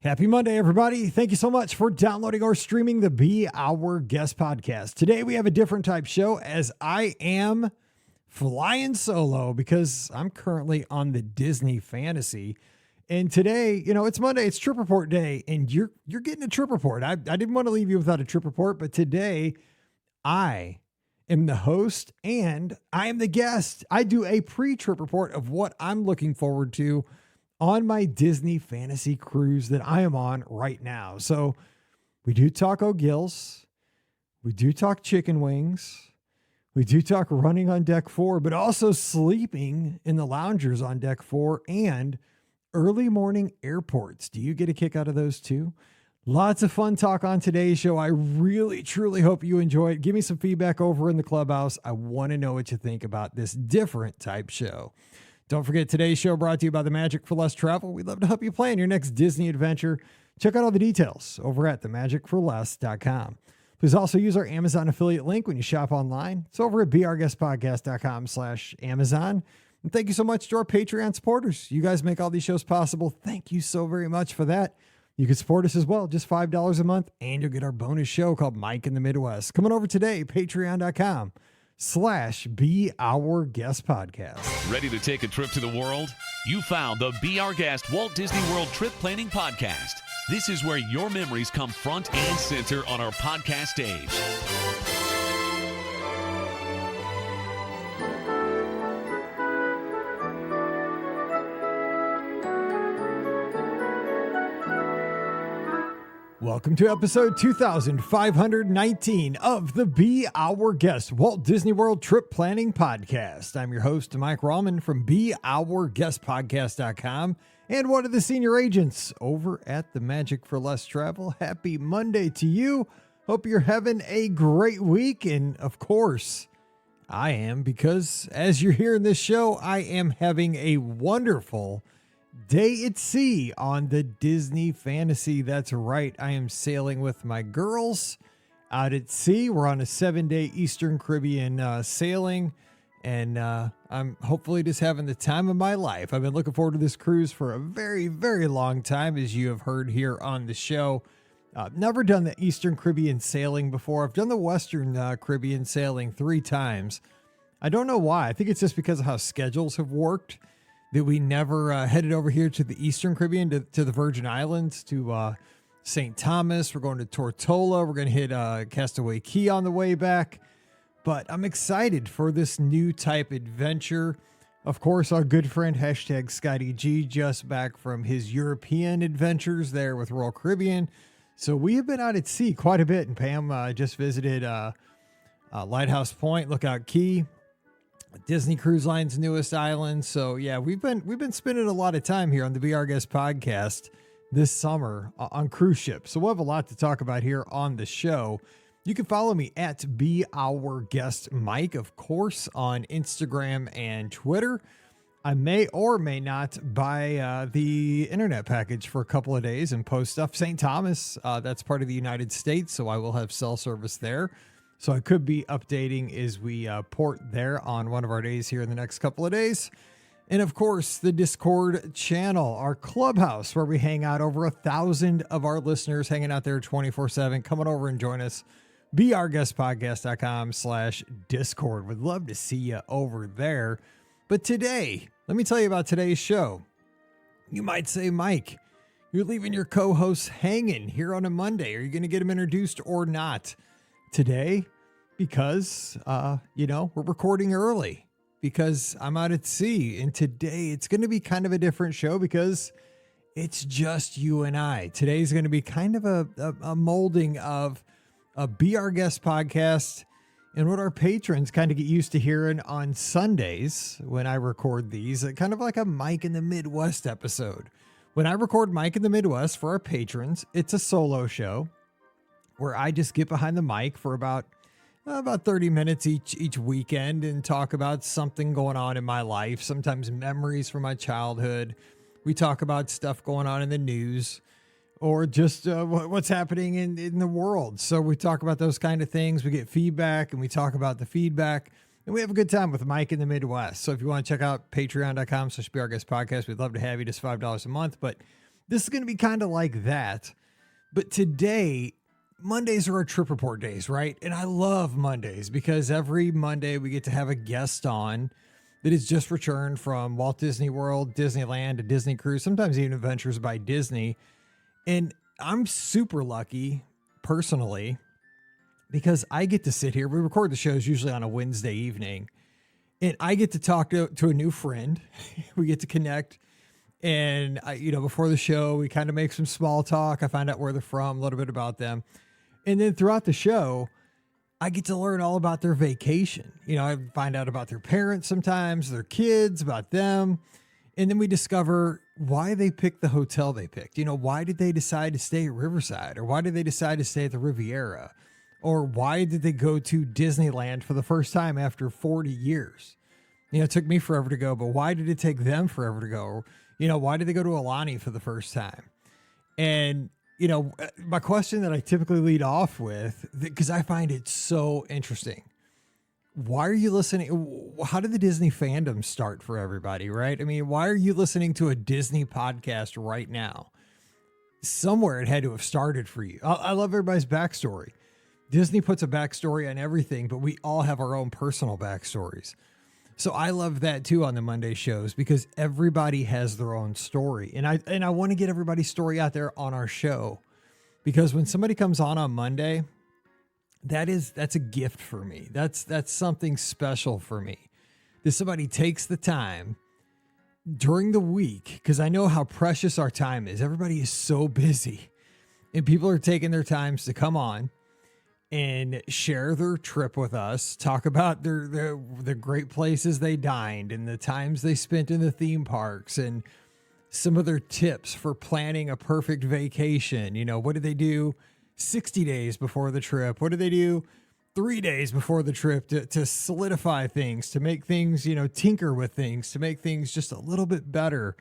Happy Monday, everybody. Thank you so much for downloading or streaming the Be Our Guest podcast. Today, we have a different type show as I am flying solo because I'm currently on the Disney Fantasy. And today, it's Monday, it's Trip Report Day, and you're getting a trip report. I didn't want to leave you without a trip report, but today I am the host and I am the guest. I do a pre-trip report of what I'm looking forward to on my Disney Fantasy cruise that I am on right now. So we do talk O'Gills, we do talk chicken wings, we do talk running on deck 4, but also sleeping in the loungers on deck 4 and early morning airports. Do you get a kick out of those too? Lots of fun talk on today's show. I really, truly hope you enjoy it. Give me some feedback over in the clubhouse. I want to know what you think about this different type show. Don't forget, today's show brought to you by the Magic for Less Travel. We'd love to help you plan your next Disney adventure. Check out all the details over at themagicforless.com. Please also use our Amazon affiliate link when you shop online. It's over at beourguestpodcast.com/Amazon. And thank you so much to our Patreon supporters. You guys make all these shows possible. Thank you so very much for that. You can support us as well, just $5 a month, and you'll get our bonus show called Mike in the Midwest. Coming over today, patreon.com/Be Our Guest Podcast. Ready to take a trip to the world? You found the Be Our Guest Walt Disney World Trip Planning Podcast. This is where your memories come front and center on our podcast stage. Welcome to episode 2519 of the Be Our Guest Walt Disney World Trip Planning Podcast. I'm your host, Mike Rallman from BeOurGuestPodcast.com and one of the senior agents over at the Magic for Less Travel. Happy Monday to you. Hope you're having a great week. And of course, I am, because as you're hearing this show, I am having a wonderful day at sea on the Disney Fantasy. That's right. I am sailing with my girls out at sea. We're on a 7-day Eastern Caribbean sailing, and I'm hopefully just having the time of my life. I've been looking forward to this cruise for a very, very long time, as you have heard here on the show. Never done the Eastern Caribbean sailing before. I've done the Western Caribbean sailing 3 times. I don't know why. I think it's just because of how schedules have worked that we never headed over here to the Eastern Caribbean, to the Virgin Islands, to St. Thomas. We're going to Tortola. We're going to hit Castaway Cay on the way back. But I'm excited for this new type adventure. Of course, our good friend, #ScottyG, just back from his European adventures there with Royal Caribbean. So we have been out at sea quite a bit. And Pam just visited Lighthouse Point, Lookout Cay, Disney Cruise Line's newest island. So yeah, we've been spending a lot of time here on the Be Our Guest podcast this summer on cruise ships. So we'll have a lot to talk about here on the show. You can follow me at Be Our Guest Mike, of course, on Instagram and Twitter. I may or may not buy the internet package for a couple of days and post stuff. St. Thomas, that's part of the United States, so I will have cell service there. So I could be updating as we port there on one of our days here in the next couple of days. And of course, the Discord channel, our clubhouse, where we hang out, over 1,000 of our listeners hanging out there 24/7. Come on over and join us. beourguestpodcast.com/Discord. Would love to see you over there. But today, let me tell you about today's show. You might say, Mike, you're leaving your co-hosts hanging here on a Monday. Are you going to get them introduced or not today? Because, we're recording early because I'm out at sea. And today it's going to be kind of a different show because it's just you and I. Today's going to be kind of a molding of a Be Our Guest podcast and what our patrons kind of get used to hearing on Sundays when I record these, kind of like a Mike in the Midwest episode. When I record Mike in the Midwest for our patrons, it's a solo show where I just get behind the mic for about 30 minutes each weekend and talk about something going on in my life, sometimes memories from my childhood. We talk about stuff going on in the news or just what's happening in the world. So we talk about those kind of things. We get feedback and we talk about the feedback. And we have a good time with Mike in the Midwest. So if you want to check out patreon.com/BeOurGuestPodcast, we'd love to have you. Just $5 a month. But this is going to be kind of like that. But today, Mondays are our trip report days, right? And I love Mondays because every Monday we get to have a guest on that has just returned from Walt Disney World, Disneyland, a Disney cruise, sometimes even Adventures by Disney. And I'm super lucky personally because I get to sit here. We record the shows usually on a Wednesday evening, and I get to talk to a new friend. We get to connect. And before the show, we kind of make some small talk. I find out where they're from, a little bit about them. And then throughout the show, I get to learn all about their vacation. I find out about their parents sometimes, their kids, about them. And then we discover why they picked the hotel they picked. Why did they decide to stay at Riverside? Or why did they decide to stay at the Riviera? Or why did they go to Disneyland for the first time after 40 years? It took me forever to go, but why did it take them forever to go? Why did they go to Alani for the first time? And my question that I typically lead off with, because I find it so interesting. Why are you listening? How did the Disney fandom start for everybody, right? I mean, why are you listening to a Disney podcast right now? Somewhere it had to have started for you. I love everybody's backstory. Disney puts a backstory on everything, but we all have our own personal backstories. So I love that too on the Monday shows because everybody has their own story. And I want to get everybody's story out there on our show because when somebody comes on Monday, that's a gift for me. That's something special for me. That somebody takes the time during the week, because I know how precious our time is. Everybody is so busy and people are taking their times to come on and share their trip with us, talk about the great places they dined and the times they spent in the theme parks and some of their tips for planning a perfect vacation. What did they do 60 days before the trip? What did they do 3 days before the trip to solidify things, to make things, tinker with things, to make things just a little bit better?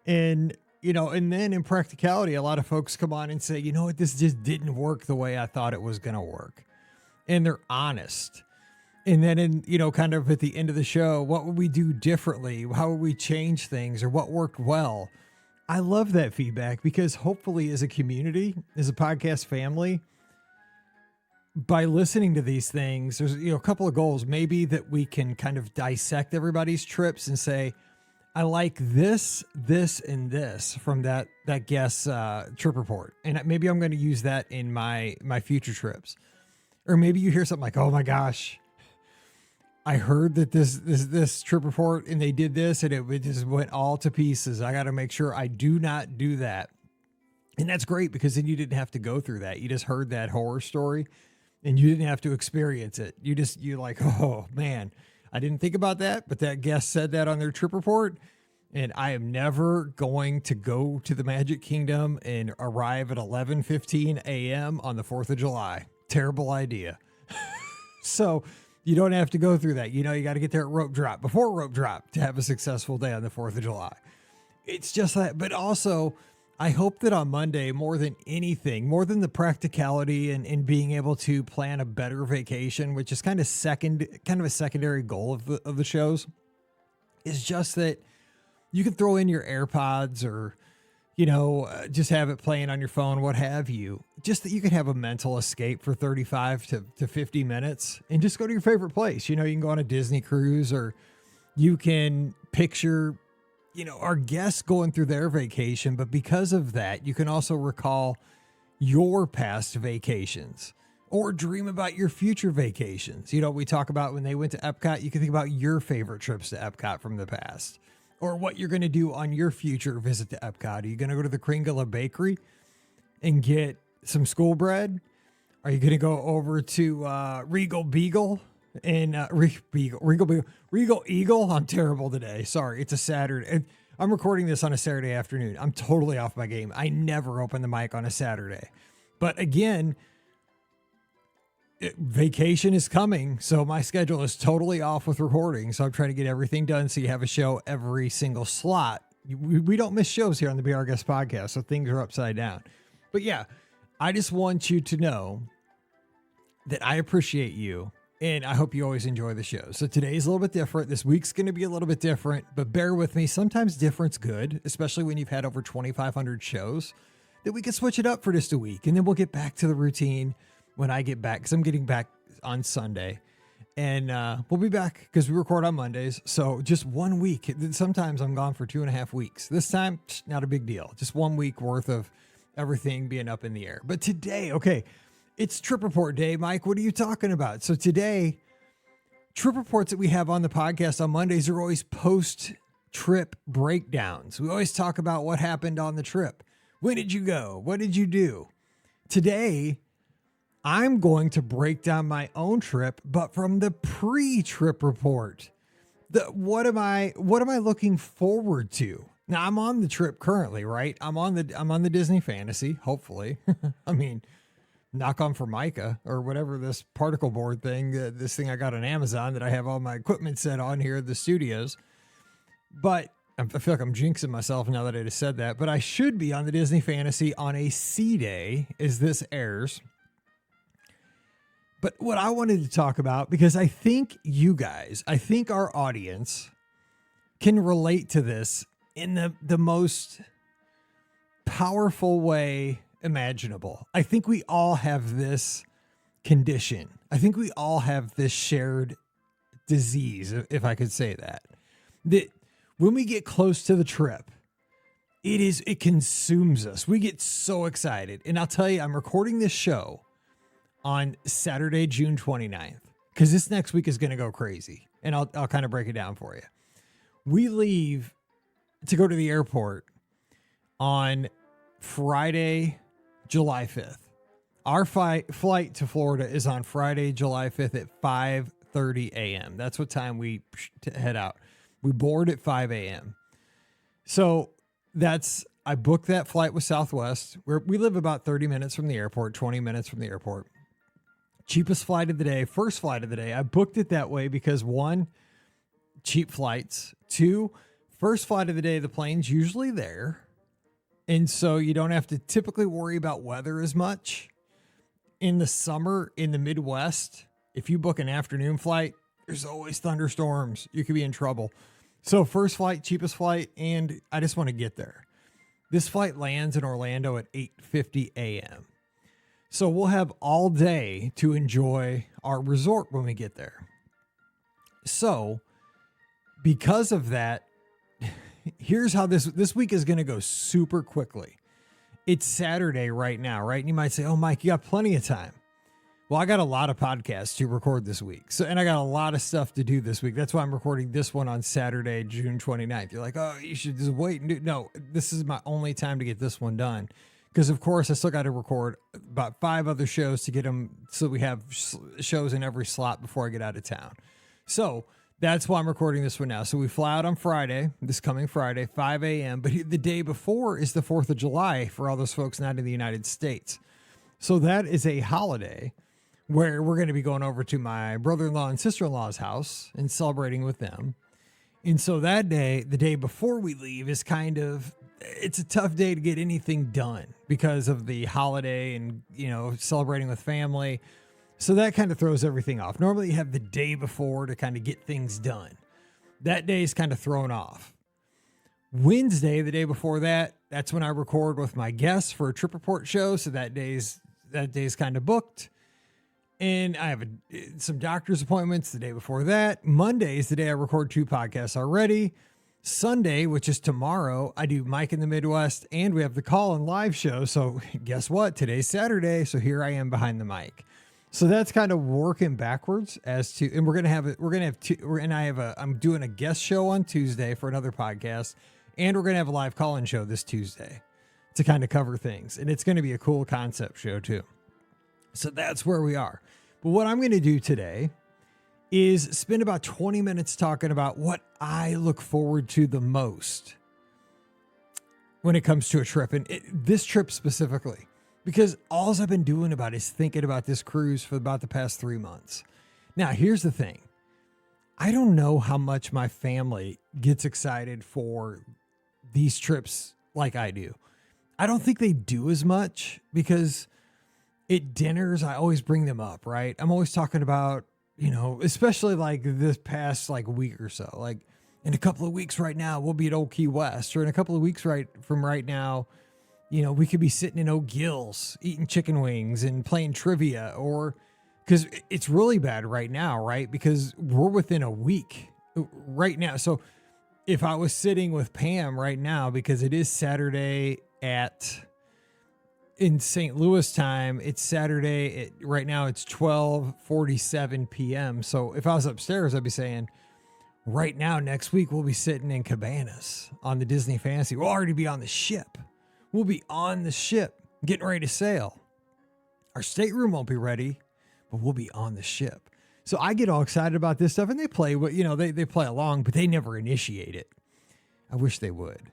And and then in practicality, a lot of folks come on and say, what, this just didn't work the way I thought it was going to work. And they're honest. And then kind of at the end of the show, what would we do differently? How would we change things, or what worked well? I love that feedback because hopefully as a community, as a podcast family, by listening to these things, there's, a couple of goals. Maybe that we can kind of dissect everybody's trips and say, I like this, and this from that guest's trip report. And maybe I'm going to use that in my future trips. Or maybe you hear something like, oh my gosh, I heard that this trip report and they did this and it just went all to pieces. I got to make sure I do not do that. And that's great because then you didn't have to go through that. You just heard that horror story and you didn't have to experience it. You're like, oh man, I didn't think about that, but that guest said that on their trip report, and I am never going to go to the Magic Kingdom and arrive at 11:15 a.m. on the 4th of July. Terrible idea. So you don't have to go through that. You got to get there at rope drop, before rope drop, to have a successful day on the 4th of July. It's just that, but also I hope that on Monday, more than anything, more than the practicality and being able to plan a better vacation, which is kind of a secondary goal of the shows, is just that you can throw in your AirPods or, just have it playing on your phone, what have you, just that you can have a mental escape for 35 to 50 minutes and just go to your favorite place. You can go on a Disney cruise, or you can picture our guests going through their vacation, but because of that, you can also recall your past vacations or dream about your future vacations. We talk about when they went to Epcot, you can think about your favorite trips to Epcot from the past, or what you're going to do on your future visit to Epcot. Are you going to go to the Kringala Bakery and get some school bread? Are you going to go over to Regal Beagle? And Regal Eagle. I'm terrible today. Sorry. It's a Saturday. I'm recording this on a Saturday afternoon. I'm totally off my game. I never open the mic on a Saturday. But again, vacation is coming. So my schedule is totally off with recording. So I'm trying to get everything done so you have a show every single slot. We don't miss shows here on the Be Our Guest podcast. So things are upside down. But yeah, I just want you to know that I appreciate you. And I hope you always enjoy the show. So today's a little bit different. This week's going to be a little bit different, but bear with me. Sometimes different's good, especially when you've had over 2,500 shows, that we can switch it up for just a week. And then we'll get back to the routine when I get back, because I'm getting back on Sunday. And we'll be back because we record on Mondays. So just 1 week. Sometimes I'm gone for 2.5 weeks. This time, not a big deal. Just 1 week worth of everything being up in the air. But today, okay, it's Trip Report Day. Mike, what are you talking about? So today, trip reports that we have on the podcast on Mondays are always post-trip breakdowns. We always talk about what happened on the trip. When did you go? What did you do? Today, I'm going to break down my own trip, but from the pre-trip report. What am I looking forward to? Now I'm on the trip currently, right? I'm on the Disney Fantasy, hopefully. I mean, knock on Formica or whatever this particle board thing, this thing I got on Amazon that I have all my equipment set on here at the studios. But I feel like I'm jinxing myself now that I just said that, but I should be on the Disney Fantasy on a C day as this airs. But what I wanted to talk about, because I think our audience can relate to this in the most powerful way imaginable. I think we all have this condition. I think we all have this shared disease, if I could say that. That when we get close to the trip, it consumes us. We get so excited. And I'll tell you, I'm recording this show on Saturday, June 29th, because this next week is going to go crazy. And I'll kind of break it down for you. We leave to go to the airport on Friday, July 5th. Our flight to Florida is on Friday, July 5th at 5:30 a.m. That's what time we head out. We board at 5 a.m. So I booked that flight with Southwest, where we live about 30 minutes from the airport, 20 minutes from the airport. Cheapest flight of the day, first flight of the day. I booked it that way because 1, cheap flights. 2, first flight of the day, the plane's usually there. And so you don't have to typically worry about weather as much. In the summer in the Midwest, if you book an afternoon flight, there's always thunderstorms. You could be in trouble. So first flight, cheapest flight, and I just want to get there. This flight lands in Orlando at 8:50 a.m. So we'll have all day to enjoy our resort when we get there. So because of that, here's how this week is going to go super quickly. It's Saturday right now, right? And you might say, oh, Mike, you got plenty of time. Well, I got a lot of podcasts to record this week. And I got a lot of stuff to do this week. That's why I'm recording this one on Saturday, June 29th. You're like, oh, you should just wait and do. No, this is my only time to get this one done. Because, of course, I still got to record about 5 other shows to get them so we have shows in every slot before I get out of town. So that's why I'm recording this one now. So we fly out on Friday, this coming Friday, 5 a.m. But the day before is the 4th of July for all those folks not in the United States. So that is a holiday where we're going to be going over to my brother-in-law and sister-in-law's house and celebrating with them. And so that day, the day before we leave, is it's a tough day to get anything done because of the holiday and, celebrating with family. So that kind of throws everything off. Normally you have the day before to kind of get things done. That day is kind of thrown off. Wednesday, the day before that, that's when I record with my guests for a trip report show. So that day's kind of booked. And I have some doctor's appointments the day before that. Monday is the day I record 2 podcasts already. Sunday, which is tomorrow, I do Mike in the Midwest, and we have the call-in live show. So guess what? Today's Saturday, so here I am behind the mic. So that's kind of working backwards and I'm doing a guest show on Tuesday for another podcast, and we're going to have a live call-in show this Tuesday to kind of cover things. And it's going to be a cool concept show too. So that's where we are. But what I'm going to do today is spend about 20 minutes talking about what I look forward to the most when it comes to a trip, and this trip specifically, because all I've been doing is thinking about this cruise for about the past 3 months. Now, here's the thing. I don't know how much my family gets excited for these trips like I do. I don't think they do as much because at dinners, I always bring them up, right? I'm always talking about especially like this past like week or so, like in a couple of weeks right now, we'll be at Old Key West, or in a couple of weeks from right now, we could be sitting in Oak Gills eating chicken wings and playing trivia, or because it's really bad right now, right? Because we're within a week right now. So if I was sitting with Pam right now, because it is Saturday in St. Louis time, it's Saturday. Right now it's 12:47 p.m. So if I was upstairs, I'd be saying, right now, next week, we'll be sitting in Cabanas on the Disney Fantasy. We'll already be on the ship. We'll be on the ship getting ready to sail. Our stateroom won't be ready, but we'll be on the ship. So I get all excited about this stuff, and they play, they play along, but they never initiate it. I wish they would.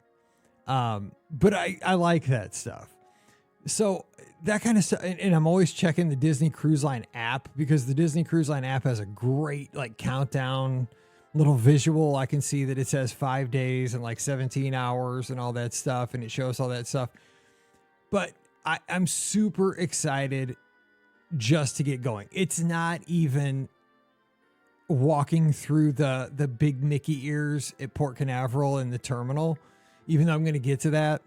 But I like that stuff. So that kind of stuff, and I'm always checking the Disney Cruise Line app, because the Disney Cruise Line app has a great like countdown little visual. I can see that it says 5 days and like 17 hours and all that stuff, and it shows all that stuff. But I'm super excited just to get going. It's not even walking through the big Mickey ears at Port Canaveral in the terminal, even though I'm going to get to that.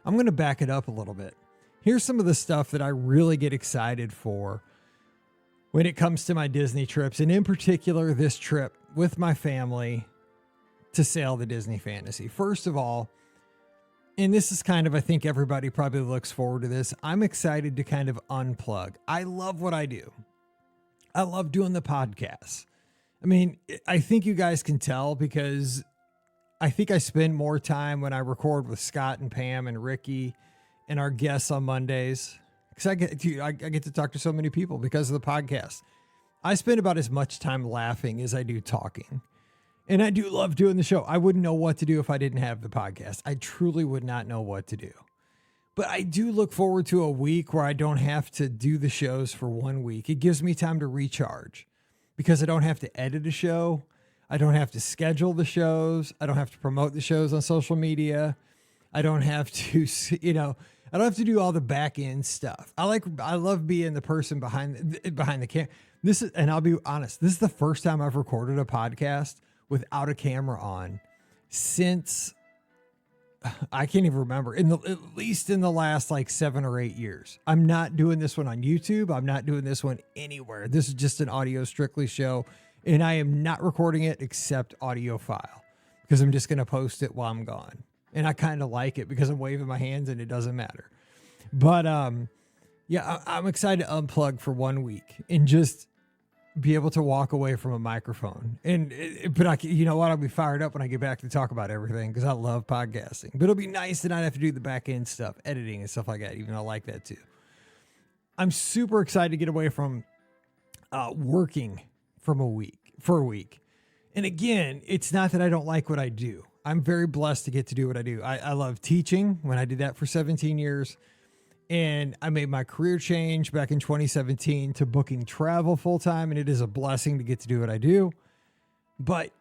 I'm going to back it up a little bit. Here's some of the stuff that I really get excited for when it comes to my Disney trips, and in particular, this trip with my family to sail the Disney Fantasy. First of all, and this is kind of, I think everybody probably looks forward to this, I'm excited to kind of unplug. I love what I do. I love doing the podcasts. I mean, I think you guys can tell, because I think I spend more time when I record with Scott and Pam and Ricky and our guests on Mondays, because I get to talk to so many people because of the podcast. I spend about as much time laughing as I do talking. And I do love doing the show. I wouldn't know what to do if I didn't have the podcast. I truly would not know what to do. But I do look forward to a week where I don't have to do the shows for 1 week. It gives me time to recharge, because I don't have to edit a show. I don't have to schedule the shows. I don't have to promote the shows on social media. I don't have to, I don't have to do all the back end stuff. I love being the person behind the camera. And I'll be honest, this is the first time I've recorded a podcast without a camera on since I can't even remember, at least in the last like 7 or 8 years. I'm not doing this one on YouTube. I'm not doing this one anywhere. This is just an audio strictly show, and I am not recording it except audio file, because I'm just going to post it while I'm gone. And I kind of like it because I'm waving my hands and it doesn't matter. But yeah, I'm excited to unplug for 1 week and just be able to walk away from a microphone. But you know what? I'll be fired up when I get back to talk about everything, because I love podcasting. But it'll be nice to not have to do the back end stuff, editing and stuff like that, even though I like that too. I'm super excited to get away from working for a week. And again, it's not that I don't like what I do. I'm very blessed to get to do what I do. I love teaching. When I did that for 17 years, and I made my career change back in 2017 to booking travel full time. And it is a blessing to get to do what I do. But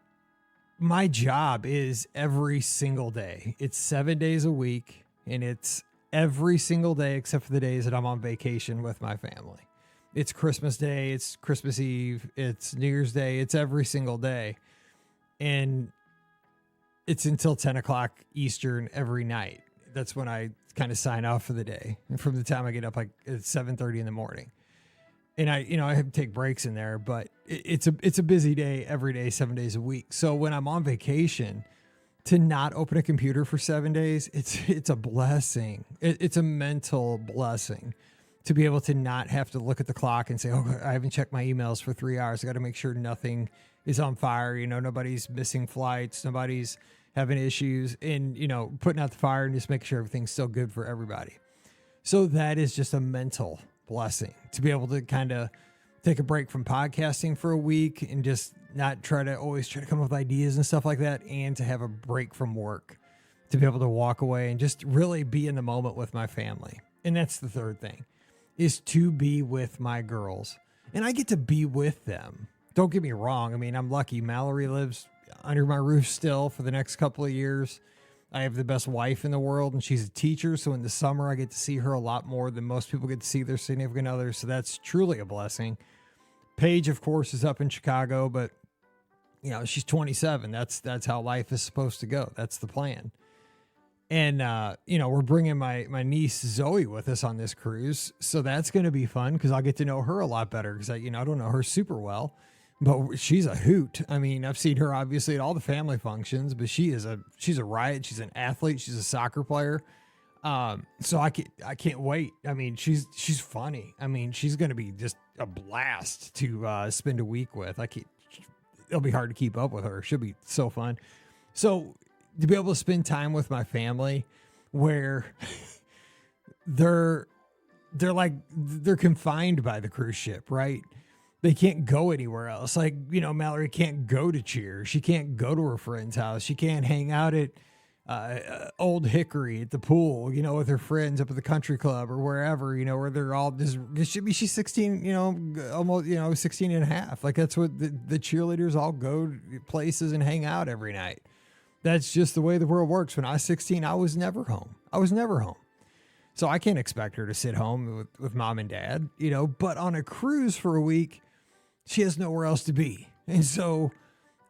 my job is every single day. It's 7 days a week, and it's every single day except for the days that I'm on vacation with my family. It's Christmas Day, it's Christmas Eve, it's New Year's Day, it's every single day. And it's until 10 o'clock Eastern every night. That's when I kind of sign off for the day. And from the time I get up, like it's 7:30 in the morning. And I have to take breaks in there, but it's a busy day every day, 7 days a week. So when I'm on vacation, to not open a computer for 7 days, it's a blessing. It's a mental blessing to be able to not have to look at the clock and say, oh, I haven't checked my emails for 3 hours. I got to make sure nothing is on fire. Nobody's missing flights. Nobody's having issues, and, putting out the fire and just making sure everything's still good for everybody. So that is just a mental blessing to be able to kind of take a break from podcasting for a week and just not always try to come up with ideas and stuff like that, and to have a break from work, to be able to walk away and just really be in the moment with my family. And that's the third thing, is to be with my girls. And I get to be with them. Don't get me wrong. I mean, I'm lucky. Mallory lives under my roof still for the next couple of years. I have the best wife in the world, and she's a teacher. So in the summer, I get to see her a lot more than most people get to see their significant others. So that's truly a blessing. Paige, of course, is up in Chicago, but you know, she's 27. That's how life is supposed to go. That's the plan. And, you know, we're bringing my niece Zoe with us on this cruise. So that's going to be fun because I'll get to know her a lot better because I don't know her super well, but she's a hoot. I mean, I've seen her obviously at all the family functions, but she's a riot. She's an athlete. She's a soccer player. So I can't wait. I mean, she's funny. I mean, she's going to be just a blast to, spend a week with. It'll be hard to keep up with her. She'll be so fun. So to be able to spend time with my family where they're confined by the cruise ship, right? They can't go anywhere else. Like, you know, Mallory can't go to Cheers. She can't go to her friend's house. She can't hang out at Old Hickory at the pool, you know, with her friends up at the country club or wherever, you know, where they're all just, she's 16, you know, almost, you know, 16 and a half. Like that's what the cheerleaders all go to places and hang out every night. That's just the way the world works. When I was 16, I was never home. So I can't expect her to sit home with mom and dad, you know, but on a cruise for a week, she has nowhere else to be. And so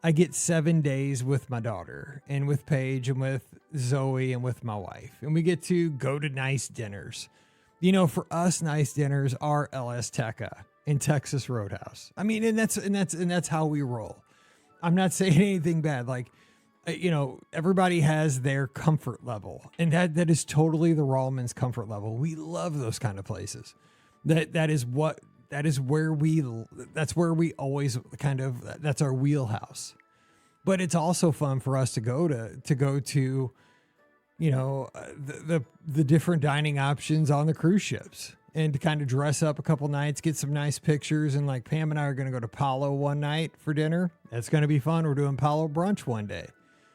I get 7 days with my daughter and with Paige and with Zoe and with my wife. And we get to go to nice dinners. You know, for us, nice dinners are LS Teca and Texas Roadhouse. I mean, and that's how we roll. I'm not saying anything bad. Like, you know, everybody has their comfort level, and that is totally the Rawlman's comfort level. We love those kind of places. That's where we always kind of, that's our wheelhouse. But it's also fun for us to go to, you know, the different dining options on the cruise ships and to kind of dress up a couple nights, get some nice pictures. And like Pam and I are going to go to Palo one night for dinner. That's going to be fun. We're doing Palo brunch one day.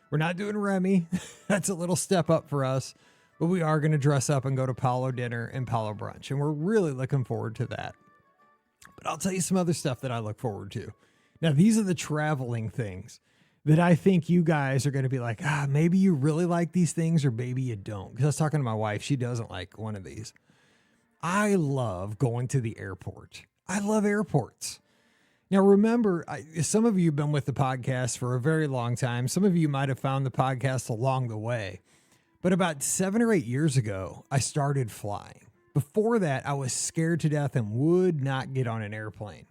We're not doing Remy. That's a little step up for us, but we are going to dress up and go to Palo dinner and Palo brunch. And we're really looking forward to that. But I'll tell you some other stuff that I look forward to. Now, these are the traveling things that I think you guys are going to be like, maybe you really like these things or maybe you don't. Because I was talking to my wife. She doesn't like one of these. I love going to the airport. I love airports. Now, remember, some of you have been with the podcast for a very long time. Some of you might have found the podcast along the way. But about 7 or 8 years ago, I started flying. Before that, I was scared to death and would not get on an airplane.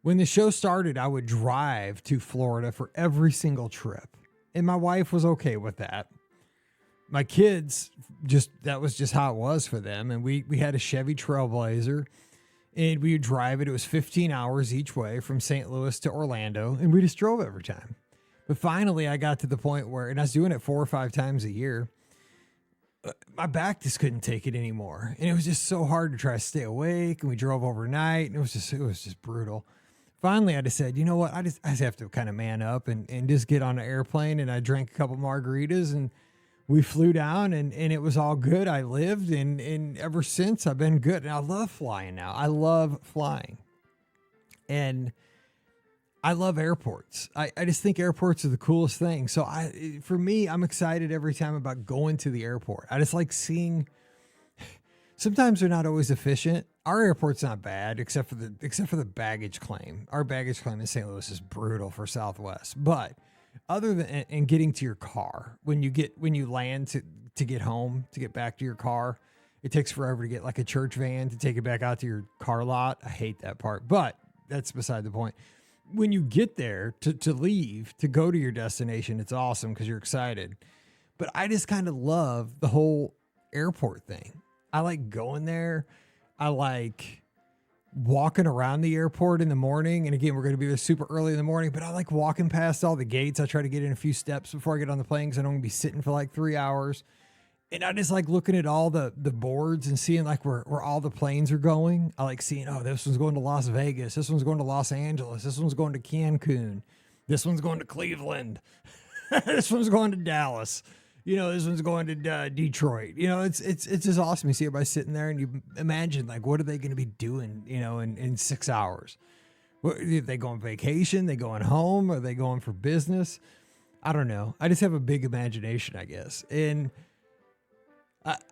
When the show started, I would drive to Florida for every single trip. And my wife was okay with that. My kids, that was just how it was for them. And we had a Chevy Trailblazer. And we would drive it. It was 15 hours each way from St. Louis to Orlando. And we just drove every time. But finally, I got to the point where, and I was doing it 4 or 5 times a year, my back just couldn't take it anymore. And it was just so hard to try to stay awake. And we drove overnight. And it was just brutal. Finally, I just said, you know what? I just have to kind of man up and just get on an airplane. And I drank a couple margaritas and we flew down and it was all good. I lived and ever since I've been good. And I love flying now. I love flying. And I love airports. I just think airports are the coolest thing. So for me, I'm excited every time about going to the airport. I just like seeing, sometimes they're not always efficient. Our airport's not bad except for the baggage claim. Our baggage claim in St. Louis is brutal for Southwest, but other than and getting to your car, when you land to get home, to get back to your car, it takes forever to get like a church van to take it back out to your car lot. I hate that part, but that's beside the point. When you get there to leave, to go to your destination, it's awesome because you're excited. But I just kind of love the whole airport thing. I like going there. I like walking around the airport in the morning. And again, we're going to be there super early in the morning, but I like walking past all the gates. I try to get in a few steps before I get on the plane because I don't want to be sitting for like 3 hours. And I just like looking at all the boards and seeing like where all the planes are going. I like seeing, oh, this one's going to Las Vegas. This one's going to Los Angeles. This one's going to Cancun. This one's going to Cleveland. This one's going to Dallas. You know, this one's going to Detroit. You know, it's just awesome. You see everybody sitting there and you imagine like, what are they going to be doing, you know, in 6 hours? What, are they going on vacation? They going home? Are they going for business? I don't know. I just have a big imagination, I guess. And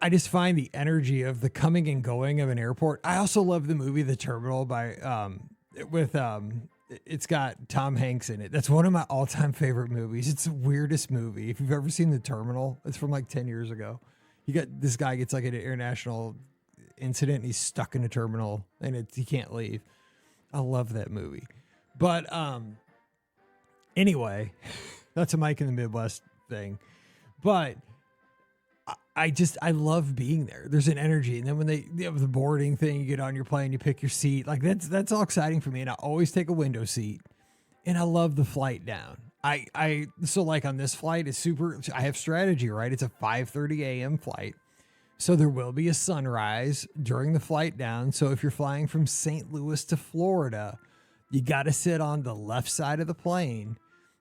I just find the energy of the coming and going of an airport. I also love the movie The Terminal by with it's got Tom Hanks in it. That's one of my all-time favorite movies. It's the weirdest movie. If you've ever seen The Terminal, it's from like 10 years ago. You got this guy gets like an international incident and he's stuck in a terminal and he can't leave. I love that movie. But anyway, that's a Mike in the Midwest thing. But I love being there. There's an energy. And then when they have the boarding thing, you get on your plane, you pick your seat. Like that's all exciting for me. And I always take a window seat. And I love the flight down. So like on this flight, I have strategy, right? It's a 5:30 a.m. flight. So there will be a sunrise during the flight down. So if you're flying from St. Louis to Florida, you got to sit on the left side of the plane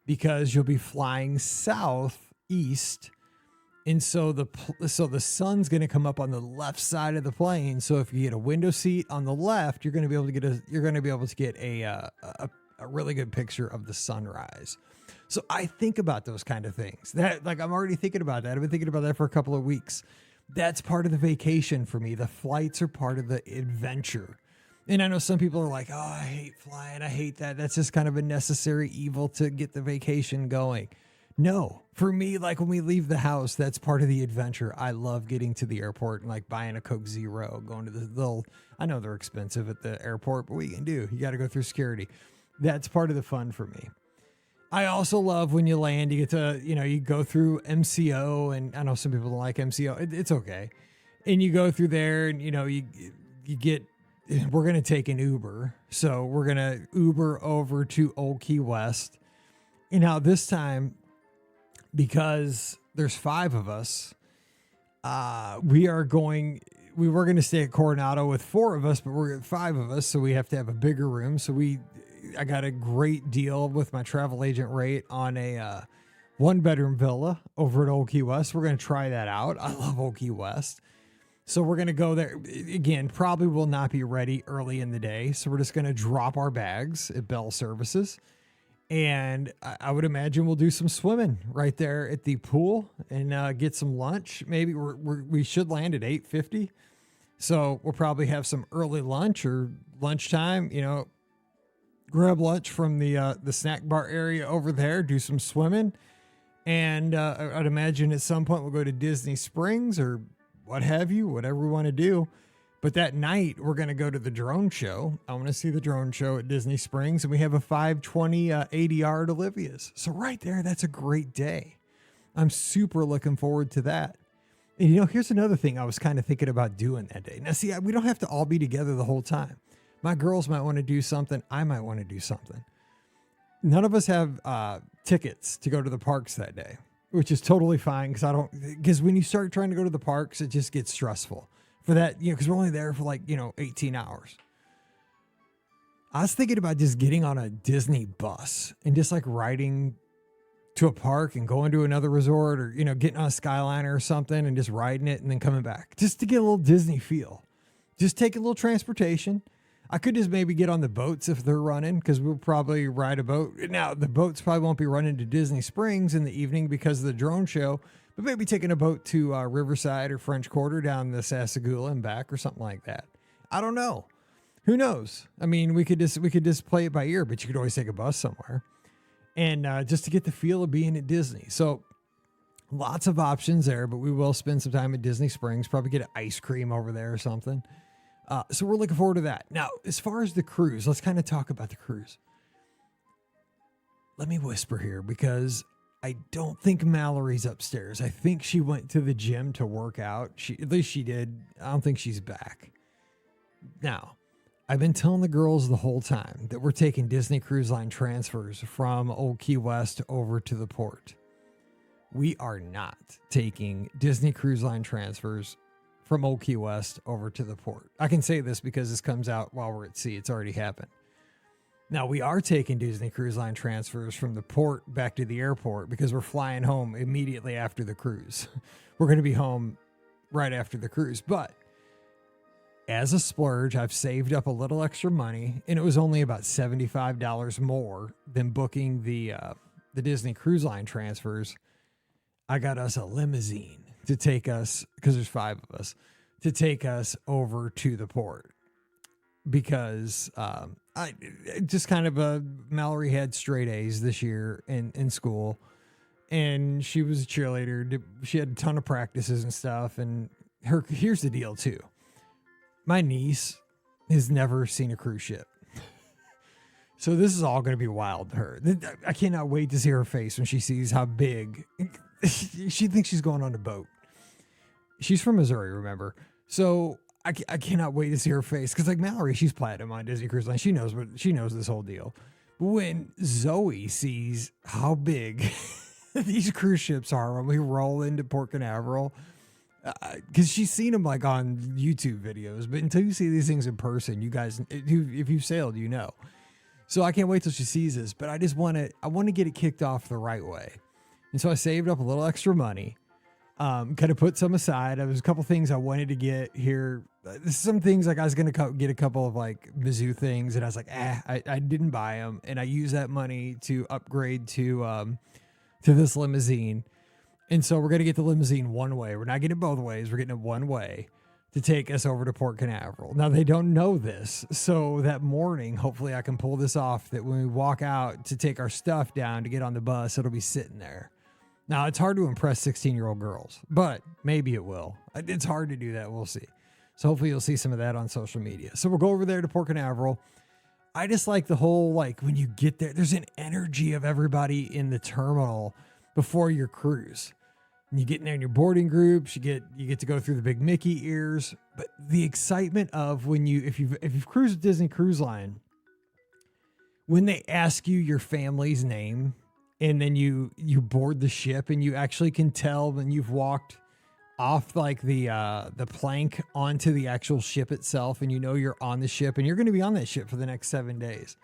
because you'll be flying southeast. And so the sun's going to come up on the left side of the plane. So if you get a window seat on the left, you're going to be able to get a really good picture of the sunrise. So I think about those kind of things. That like I'm already thinking about that. I've been thinking about that for a couple of weeks. That's part of the vacation for me. The flights are part of the adventure. And I know some people are like, "Oh, I hate flying. I hate that. That's just kind of a necessary evil to get the vacation going." No, for me, like when we leave the house, that's part of the adventure. I love getting to the airport and like buying a Coke Zero, going to the little, I know they're expensive at the airport, but what you can do, you got to go through security. That's part of the fun for me. I also love when you land, you get to, you go through MCO, and I know some people don't like MCO. It's okay. And you go through there and, we're going to take an Uber. So we're going to Uber over to Old Key West. And now this time, because there's 5 of us, we were going to stay at Coronado with 4 of us, but we're 5 of us. So we have to have a bigger room. So I got a great deal with my travel agent rate on a 1-bedroom villa over at Old Key West. We're going to try that out. I love Old Key West. So we're going to go there again, probably will not be ready early in the day. So we're just going to drop our bags at Bell Services. And I would imagine we'll do some swimming right there at the pool and get some lunch. Maybe we should land at 8:50. So we'll probably have some early lunch or lunchtime, grab lunch from the snack bar area over there, do some swimming. And I'd imagine at some point we'll go to Disney Springs or what have you, whatever we want to do. But that night we're going to go to the drone show. I want to see the drone show at Disney Springs, and we have a 520 ADR at Olivia's. So right there, that's a great day. I'm super looking forward to that. And here's another thing I was kind of thinking about doing that day. Now, see, we don't have to all be together the whole time. My girls might want to do something. I might want to do something. None of us have tickets to go to the parks that day, which is totally fine because when you start trying to go to the parks, it just gets stressful for that, because we're only there for 18 hours. I was thinking about just getting on a Disney bus and just riding to a park and going to another resort or, getting on a Skyliner or something and just riding it and then coming back just to get a little Disney feel. Just take a little transportation. I could just maybe get on the boats if they're running because we'll probably ride a boat. Now, the boats probably won't be running to Disney Springs in the evening because of the drone show, but maybe taking a boat to Riverside or French Quarter down the Sassagoula and back or something like that. I don't know. Who knows? I mean, we could just play it by ear, but you could always take a bus somewhere and just to get the feel of being at Disney. So lots of options there, but we will spend some time at Disney Springs, probably get an ice cream over there or something. So we're looking forward to that. Now, as far as the cruise, let's kind of talk about the cruise. Let me whisper here because I don't think Mallory's upstairs. I think she went to the gym to work out. At least she did. I don't think she's back. Now, I've been telling the girls the whole time that we're taking Disney Cruise Line transfers from Old Key West over to the port. We are not taking Disney Cruise Line transfers from Old Key West over to the port. I can say this because this comes out while we're at sea. It's already happened. Now, we are taking Disney Cruise Line transfers from the port back to the airport because we're flying home immediately after the cruise. We're going to be home right after the cruise. But as a splurge, I've saved up a little extra money, and it was only about $75 more than booking the Disney Cruise Line transfers. I got us a limousine to take us, because there's 5 of us, to take us over to the port. because I just kind of Mallory had straight A's this year in school, and she was a cheerleader. She had a ton of practices and stuff. And here's the deal too. My niece has never seen a cruise ship. So this is all going to be wild to her. I cannot wait to see her face when she sees how big she thinks she's going on a boat. She's from Missouri, remember? So I cannot wait to see her face. Cause like Mallory, she's platinum on Disney Cruise Line. She knows this whole deal. But when Zoe sees how big these cruise ships are when we roll into Port Canaveral, because she's seen them like on YouTube videos, but until you see these things in person, you guys, if you've sailed, you know. So I can't wait till she sees this, but I want to get it kicked off the right way. And so I saved up a little extra money, kind of put some aside. There was a couple things I wanted to get here. Some things like I was going to get a couple of like Mizzou things, and I was like, I didn't buy them. And I used that money to upgrade to this limousine. And so we're going to get the limousine one way. We're not getting it both ways. We're getting it one way to take us over to Port Canaveral. Now, they don't know this. So that morning, hopefully I can pull this off, that when we walk out to take our stuff down to get on the bus, it'll be sitting there. Now, it's hard to impress 16-year-old girls, but maybe it will. It's hard to do that. We'll see. So hopefully you'll see some of that on social media. So we'll go over there to Port Canaveral. I just like the whole, like when you get there, there's an energy of everybody in the terminal before your cruise. And you get in there in your boarding groups, you get to go through the big Mickey ears, but the excitement of when if you've cruised with Disney Cruise Line, when they ask you your family's name and then you board the ship and you actually can tell when you've walked off like the plank onto the actual ship itself, and you know you're on the ship and you're going to be on that ship for the next 7 days.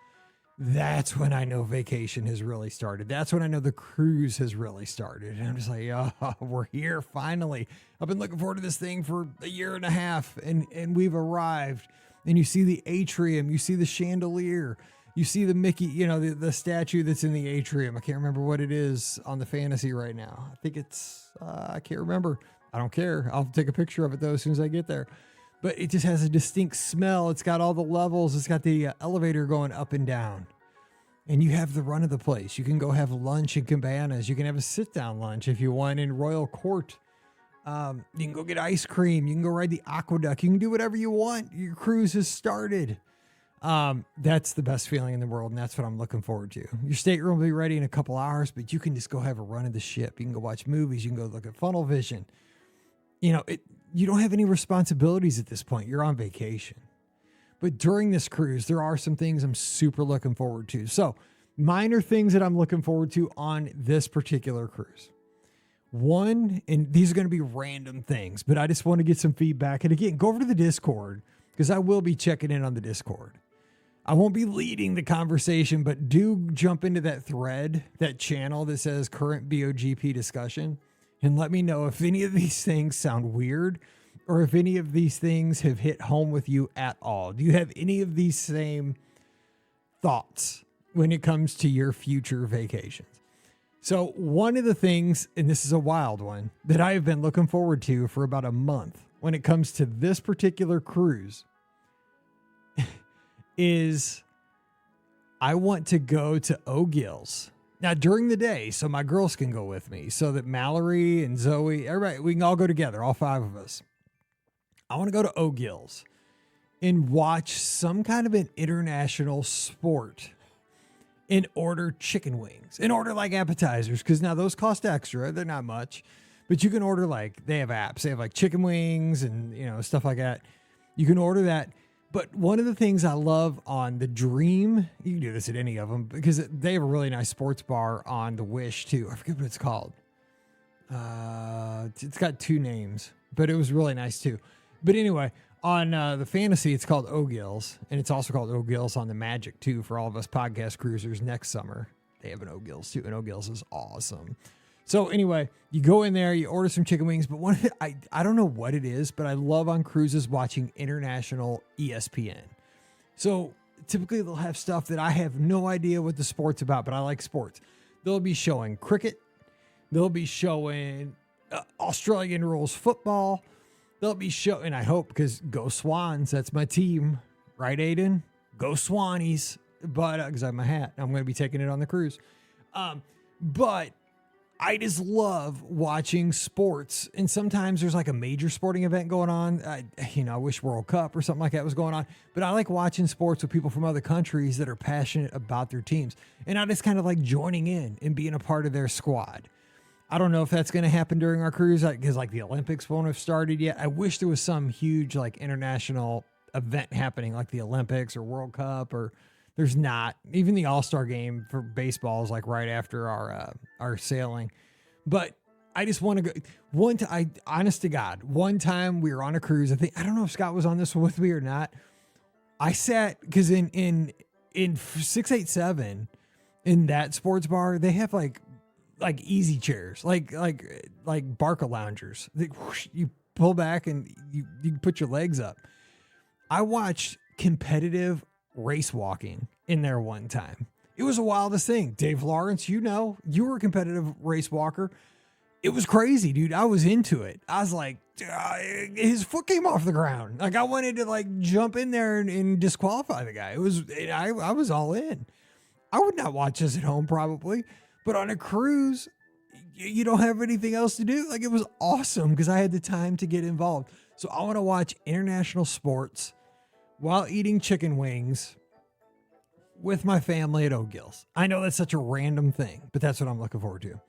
That's when I know vacation has really started. That's when I know the cruise has really started. And I'm just like, oh, we're here finally. I've been looking forward to this thing for a year and a half, and we've arrived. And you see the atrium, you see the chandelier, you see the Mickey, the statue that's in the atrium. I can't remember what it is on the Fantasy right now. I think it's, I can't remember. I don't care. I'll take a picture of it though as soon as I get there. But it just has a distinct smell. It's got all the levels. It's got the elevator going up and down. And you have the run of the place. You can go have lunch in Cabanas. You can have a sit-down lunch if you want in Royal Court. You can go get ice cream. You can go ride the aqueduct. You can do whatever you want. Your cruise has started. That's the best feeling in the world, and that's what I'm looking forward to. Your stateroom will be ready in a couple hours, but you can just go have a run of the ship. You can go watch movies. You can go look at Funnel Vision. You don't have any responsibilities at this point. You're on vacation. But during this cruise, there are some things I'm super looking forward to. So, minor things that I'm looking forward to on this particular cruise. One, and these are going to be random things, but I just want to get some feedback. And again, go over to the Discord, because I will be checking in on the Discord. I won't be leading the conversation, but do jump into that thread, that channel that says current BOGP discussion, and let me know if any of these things sound weird, or if any of these things have hit home with you at all. Do you have any of these same thoughts when it comes to your future vacations? So one of the things, and this is a wild one, that I have been looking forward to for about a month when it comes to this particular cruise is I want to go to O'Gill's. Now, during the day, so my girls can go with me, so that Mallory and Zoe, everybody, we can all go together, all 5 of us. I want to go to O'Gill's and watch some kind of an international sport and order chicken wings and order like appetizers, because now those cost extra. They're not much, but you can order like, they have apps. They have like chicken wings and, stuff like that. You can order that. But one of the things I love on the Dream, you can do this at any of them, because they have a really nice sports bar on the Wish too. I forget what it's called. It's got 2 names, but it was really nice too. But anyway, on the Fantasy, it's called O'Gill's, and it's also called O'Gill's on the Magic too for all of us podcast cruisers next summer. They have an O'Gill's too, and O'Gill's is awesome. So anyway, you go in there, you order some chicken wings, but one of I don't know what it is, but I love on cruises watching international ESPN. So typically they'll have stuff that I have no idea what the sport's about, but I like sports. They'll be showing cricket. They'll be showing Australian rules football. They'll be showing, I hope, because go Swans, that's my team. Right, Aiden? Go Swannies. But, because I have my hat. I'm going to be taking it on the cruise. But I just love watching sports. And sometimes there's like a major sporting event going on. I wish World Cup or something like that was going on. But I like watching sports with people from other countries that are passionate about their teams. And I just kind of like joining in and being a part of their squad. I don't know if that's going to happen during our cruise because like the Olympics won't have started yet. I wish there was some huge like international event happening like the Olympics or World Cup, or there's not. Even the All-Star game for baseball is like right after our sailing. But I just want to go honest to God, one time we were on a cruise. I don't know if Scott was on this one with me or not. I sat because in 687 in that sports bar, they have like easy chairs, like Barca loungers. You pull back and you put your legs up. I watched competitive race walking in there one time. It was the wildest thing. Dave Lawrence, you were a competitive race walker. It was crazy, dude. I was into it. I was like, his foot came off the ground. Like I wanted to like jump in there and disqualify the guy. I was all in. I would not watch this at home probably, but on a cruise, you don't have anything else to do. Like it was awesome because I had the time to get involved. So I want to watch international sports while eating chicken wings with my family at O'Gills. I know that's such a random thing, but that's what I'm looking forward to.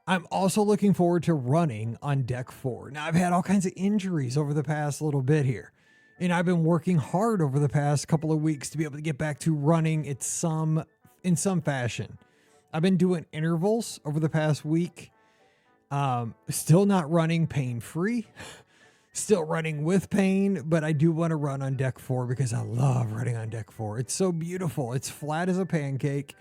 I'm also looking forward to running on deck 4. Now, I've had all kinds of injuries over the past little bit here, and I've been working hard over the past couple of weeks to be able to get back to running in some fashion. I've been doing intervals over the past week. Still not running pain-free. Still running with pain, but I do want to run on deck 4 because I love running on deck 4. It's so beautiful. It's flat as a pancake.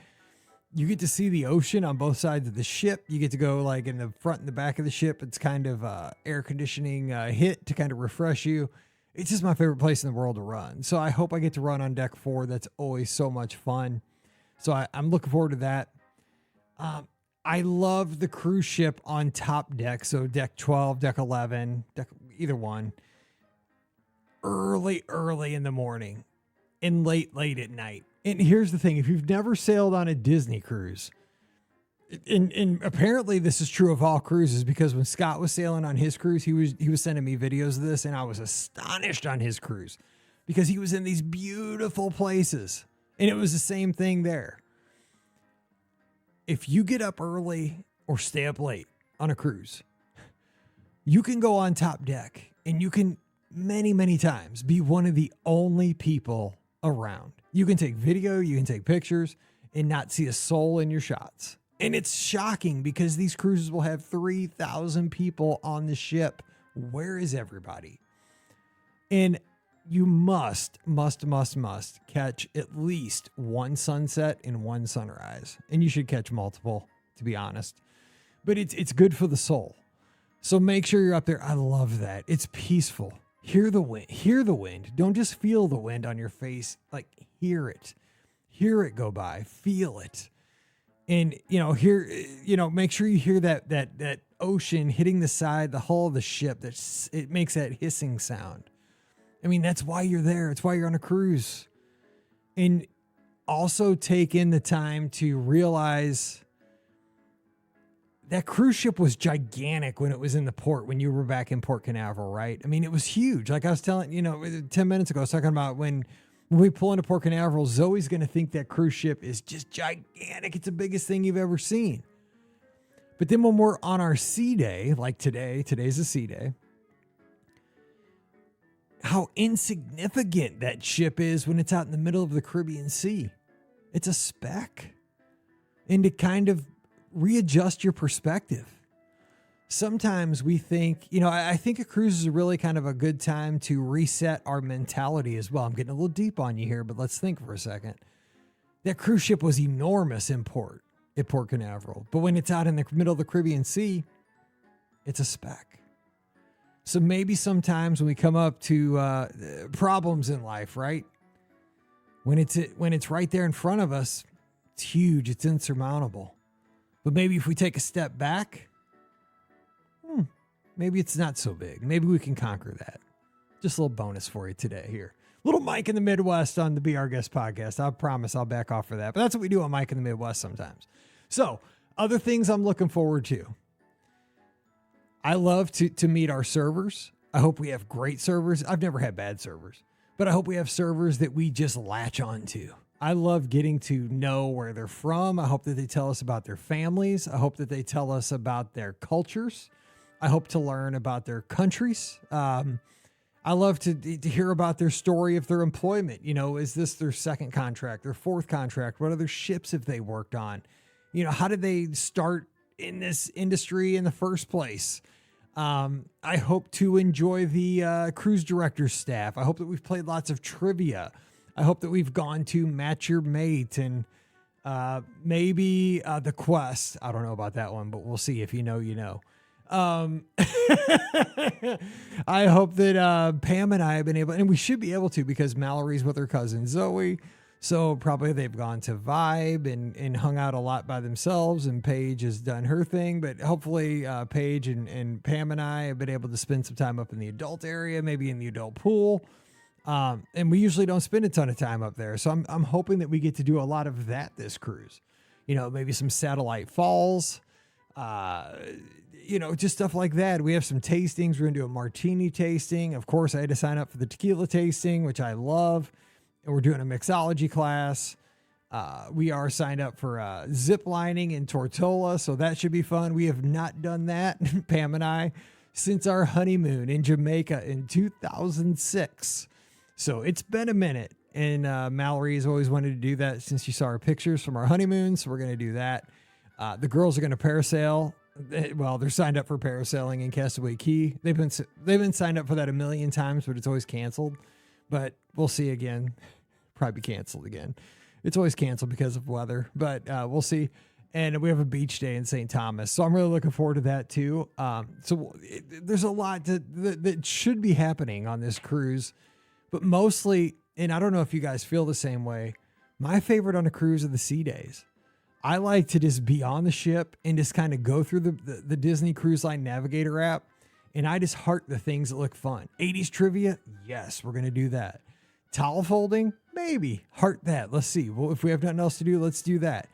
You get to see the ocean on both sides of the ship. You get to go like in the front and the back of the ship. It's kind of air conditioning hit to kind of refresh you. It's just my favorite place in the world to run. So I hope I get to run on deck 4. That's always so much fun. So I'm looking forward to that. I love the cruise ship on top deck. So deck 12, deck 11, either one. Early in the morning and late at night. And here's the thing. If you've never sailed on a Disney cruise, and apparently this is true of all cruises, because when Scott was sailing on his cruise, he was sending me videos of this, and I was astonished on his cruise because he was in these beautiful places. And it was the same thing there. If you get up early or stay up late on a cruise, you can go on top deck and you can many times be one of the only people around. You can take video, you can take pictures and not see a soul in your shots. And it's shocking because these cruises will have 3,000 people on the ship. Where is everybody? And you must catch at least one sunset and one sunrise. And you should catch multiple, to be honest. But it's good for the soul. So make sure you're up there. I love that. It's peaceful. Hear the wind. Don't just feel the wind on your face. Like hear it go by. Feel it. And make sure you hear that ocean hitting the side, the hull of the ship. It makes that hissing sound. I mean, that's why you're there. It's why you're on a cruise. And also take in the time to realize that cruise ship was gigantic when it was in the port, when you were back in Port Canaveral, right? I mean, it was huge. Like I was telling, 10 minutes ago, I was talking about when we pull into Port Canaveral, Zoe's going to think that cruise ship is just gigantic. It's the biggest thing you've ever seen. But then when we're on our sea day, like today's a sea day, how insignificant that ship is when it's out in the middle of the Caribbean Sea. It's a speck. And to kind of readjust your perspective. Sometimes we think, I think a cruise is really kind of a good time to reset our mentality as well. I'm getting a little deep on you here, but let's think for a second. That cruise ship was enormous at Port Canaveral. But when it's out in the middle of the Caribbean Sea, it's a speck. So maybe sometimes when we come up to problems in life, right? When it's right there in front of us, it's huge, it's insurmountable. But maybe if we take a step back, maybe it's not so big. Maybe we can conquer that. Just a little bonus for you today here. Little Mike in the Midwest on the Be Our Guest podcast. I promise I'll back off for that. But that's what we do on Mike in the Midwest sometimes. So other things I'm looking forward to. I love to meet our servers. I hope we have great servers. I've never had bad servers, but I hope we have servers that we just latch onto. I love getting to know where they're from. I hope that they tell us about their families. I hope that they tell us about their cultures. I hope to learn about their countries. I love to hear about their story of their employment. You know, is this their second contract, their fourth contract? What other ships have they worked on? You know, how did they start in this industry in the first place? I hope to enjoy the cruise director staff. I hope that we've played lots of trivia. I hope that we've gone to Match Your Mate and maybe The Quest. I don't know about that one, but we'll see. If you know, you know. I hope that Pam and I have been able, and we should be able to, because Mallory's with her cousin Zoe. So probably they've gone to Vibe and hung out a lot by themselves, and Paige has done her thing. But hopefully Paige and Pam and I have been able to spend some time up in the adult area, maybe in the adult pool. And we usually don't spend a ton of time up there. So I'm hoping that we get to do a lot of that this cruise. You know, maybe some satellite falls, you know, just stuff like that. We have some tastings. We're going to do a martini tasting. Of course, I had to sign up for the tequila tasting, which I love. And we're doing a mixology class. We are signed up for zip lining in Tortola, so that should be fun. We have not done that, Pam and I, since our honeymoon in Jamaica in 2006. So it's been a minute, and Mallory has always wanted to do that since she saw our pictures from our honeymoon, so we're going to do that. The girls are going to parasail. Well, they're signed up for parasailing in Castaway Cay. They've been signed up for that a million times, but it's always canceled. But we'll see again. Probably canceled again. It's always canceled because of weather, but we'll see. And we have a beach day in St. Thomas, so I'm really looking forward to that too. There's a lot that should be happening on this cruise, but mostly, and I don't know if you guys feel the same way, my favorite on a cruise are the sea days. I like to just be on the ship and just kind of go through the Disney Cruise Line Navigator app, and I just heart the things that look fun. 80s trivia, yes, we're going to do that. Towel folding, maybe. Heart that. Let's see. Well, if we have nothing else to do, let's do that.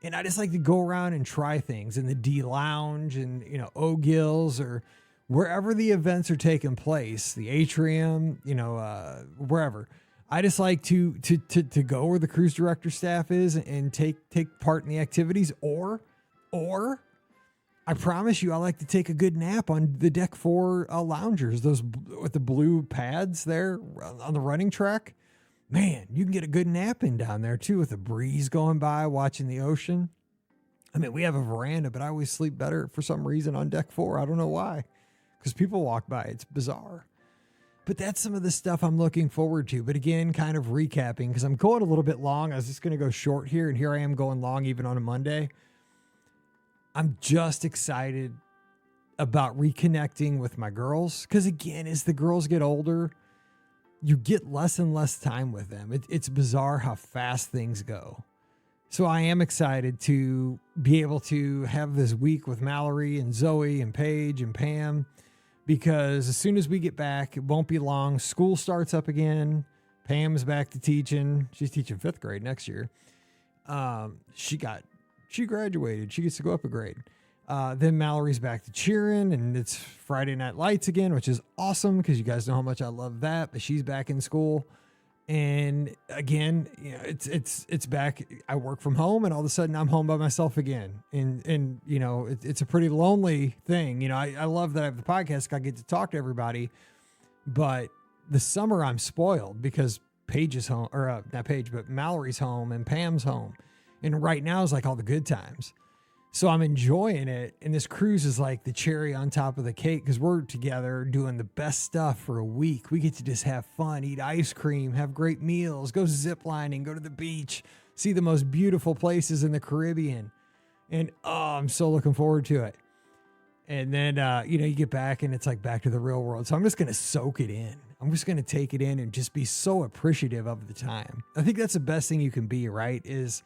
And I just like to go around and try things in the D Lounge and, you know, O'Gills or wherever the events are taking place, the atrium, you know, wherever. I just like to go where the cruise director staff is and take part in the activities, or I promise you, I like to take a good nap on the deck 4 loungers, those with the blue pads there on the running track. Man, you can get a good nap in down there too, with a breeze going by, watching the ocean. I mean, we have a veranda, but I always sleep better for some reason on deck 4. I don't know why, because people walk by. It's bizarre. But that's some of the stuff I'm looking forward to. But again, kind of recapping, because I'm going a little bit long. I was just going to go short here, and here I am going long even on a Monday. I'm just excited about reconnecting with my girls, because again, as the girls get older, you get less and less time with them. It's bizarre how fast things go. So I am excited to be able to have this week with Mallory and Zoe and Paige and Pam, because as soon as we get back, it won't be long. School starts up again. Pam's back to teaching. She's teaching 5th grade next year. She graduated. She gets to go up a grade. Then Mallory's back to cheering, and it's Friday Night Lights again, which is awesome because you guys know how much I love that. But she's back in school, and again, you know, it's back. I work from home, and all of a sudden I'm home by myself again, and you know, it's a pretty lonely thing. You know, I love that I have the podcast. I get to talk to everybody, but the summer I'm spoiled because Paige is home, or not Paige, but Mallory's home and Pam's home. And right now is like all the good times. So I'm enjoying it. And this cruise is like the cherry on top of the cake, because we're together doing the best stuff for a week. We get to just have fun, eat ice cream, have great meals, go zip lining, go to the beach, see the most beautiful places in the Caribbean. And I'm so looking forward to it. And then, you know, you get back and it's like back to the real world. So I'm just going to soak it in. I'm just going to take it in and just be so appreciative of the time. I think that's the best thing you can be, right? Is,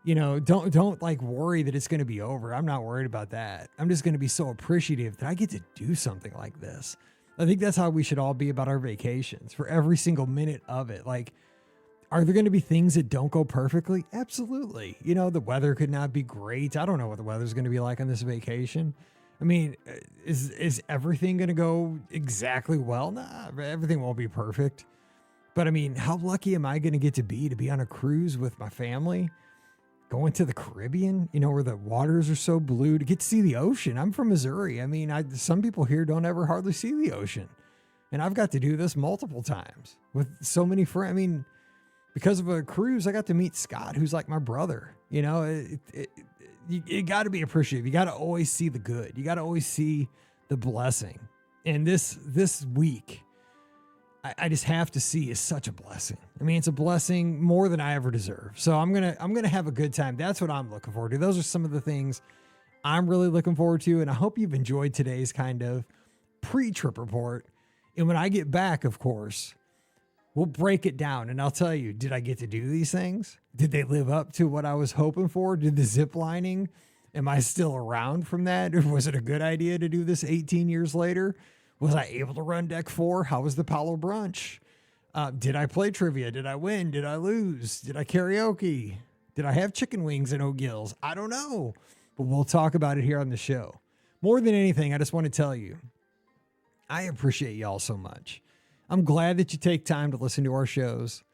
you know, don't like worry that it's going to be over. I'm not worried about that. I'm just going to be so appreciative that I get to do something like this. I think that's how we should all be about our vacations for every single minute of it. Like, are there going to be things that don't go perfectly? Absolutely. You know, the weather could not be great. I don't know what the weather's going to be like on this vacation. I mean, is everything going to go exactly well? Nah, everything won't be perfect. But I mean, how lucky am I going to get to be on a cruise with my family, going to the Caribbean, you know, where the waters are so blue, to get to see the ocean. I'm from Missouri. I mean, some people here don't ever hardly see the ocean. And I've got to do this multiple times with so many friends. I mean, because of a cruise, I got to meet Scott, who's like my brother. You know, you got to be appreciative. You got to always see the good. You got to always see the blessing. And this week, I just have to see is such a blessing. I mean, it's a blessing more than I ever deserve. So I'm gonna have a good time. That's what I'm looking forward to. Those are some of the things I'm really looking forward to. And I hope you've enjoyed today's kind of pre-trip report. And when I get back, of course, we'll break it down and I'll tell you, did I get to do these things? Did they live up to what I was hoping for? Did the zip lining, am I still around from that? Or was it a good idea to do this 18 years later? Was I able to run deck 4? How was the Palo brunch? Did I play trivia? Did I win? Did I lose? Did I karaoke? Did I have chicken wings and O'Gills? I don't know, but we'll talk about it here on the show. More than anything, I just want to tell you, I appreciate y'all so much. I'm glad that you take time to listen to our shows.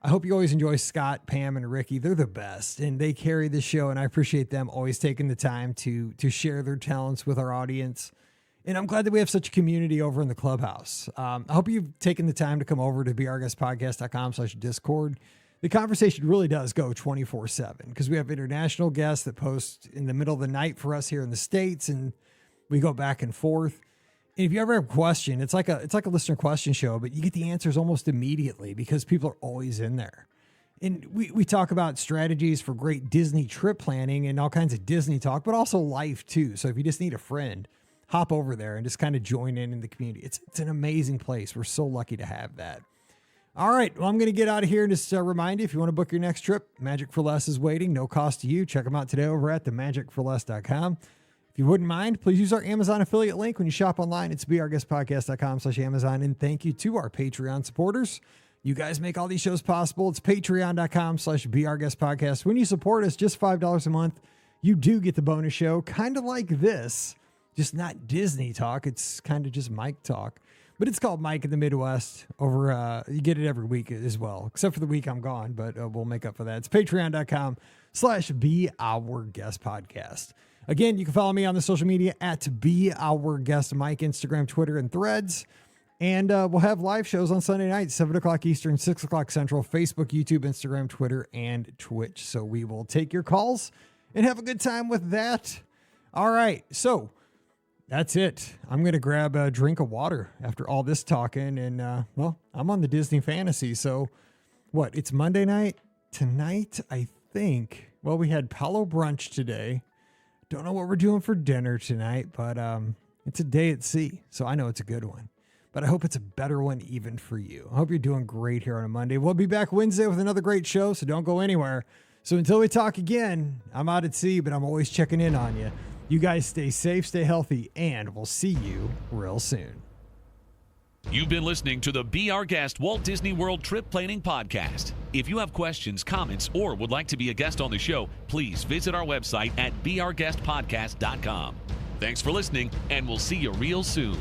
I hope you always enjoy Scott, Pam, and Ricky. They're the best, and they carry the show, and I appreciate them always taking the time to share their talents with our audience. And I'm glad that we have such a community over in the clubhouse. I hope you've taken the time to come over to beourguestpodcast.com/Discord. The conversation really does go 24/7 because we have international guests that post in the middle of the night for us here in the States, and we go back and forth. And if you ever have a question, it's like a listener question show, but you get the answers almost immediately because people are always in there. And we talk about strategies for great Disney trip planning and all kinds of Disney talk, but also life too. So if you just need a friend, hop over there and just kind of join in the community. It's an amazing place. We're so lucky to have that. All right. Well, I'm going to get out of here and just remind you, if you want to book your next trip, Magic for Less is waiting. No cost to you. Check them out today over at themagicforless.com. If you wouldn't mind, please use our Amazon affiliate link when you shop online. It's beourguestpodcast.com/Amazon. And thank you to our Patreon supporters. You guys make all these shows possible. It's patreon.com/beourguestpodcast. When you support us, just $5 a month, you do get the bonus show, kind of like this. Just not Disney talk. It's kind of just Mike talk, but it's called Mike in the Midwest over. You get it every week as well, except for the week I'm gone, but we'll make up for that. It's patreon.com/beourguestpodcast. Again, you can follow me on the social media at beourguestmike, Instagram, Twitter, and Threads. And we'll have live shows on Sunday night, 7 o'clock Eastern, 6 o'clock Central, Facebook, YouTube, Instagram, Twitter, and Twitch. So we will take your calls and have a good time with that. All right. So that's it. I'm going to grab a drink of water after all this talking. And, well, I'm on the Disney Fantasy. So what? It's Monday night. Tonight, I think. Well, we had Palo brunch today. Don't know what we're doing for dinner tonight, but it's a day at sea. So I know it's a good one. But I hope it's a better one even for you. I hope you're doing great here on a Monday. We'll be back Wednesday with another great show, so don't go anywhere. So until we talk again, I'm out at sea, but I'm always checking in on you. You guys stay safe, stay healthy, and we'll see you real soon. You've been listening to the Be Our Guest Walt Disney World Trip Planning Podcast. If you have questions, comments, or would like to be a guest on the show, please visit our website at beourguestpodcast.com. Thanks for listening, and we'll see you real soon.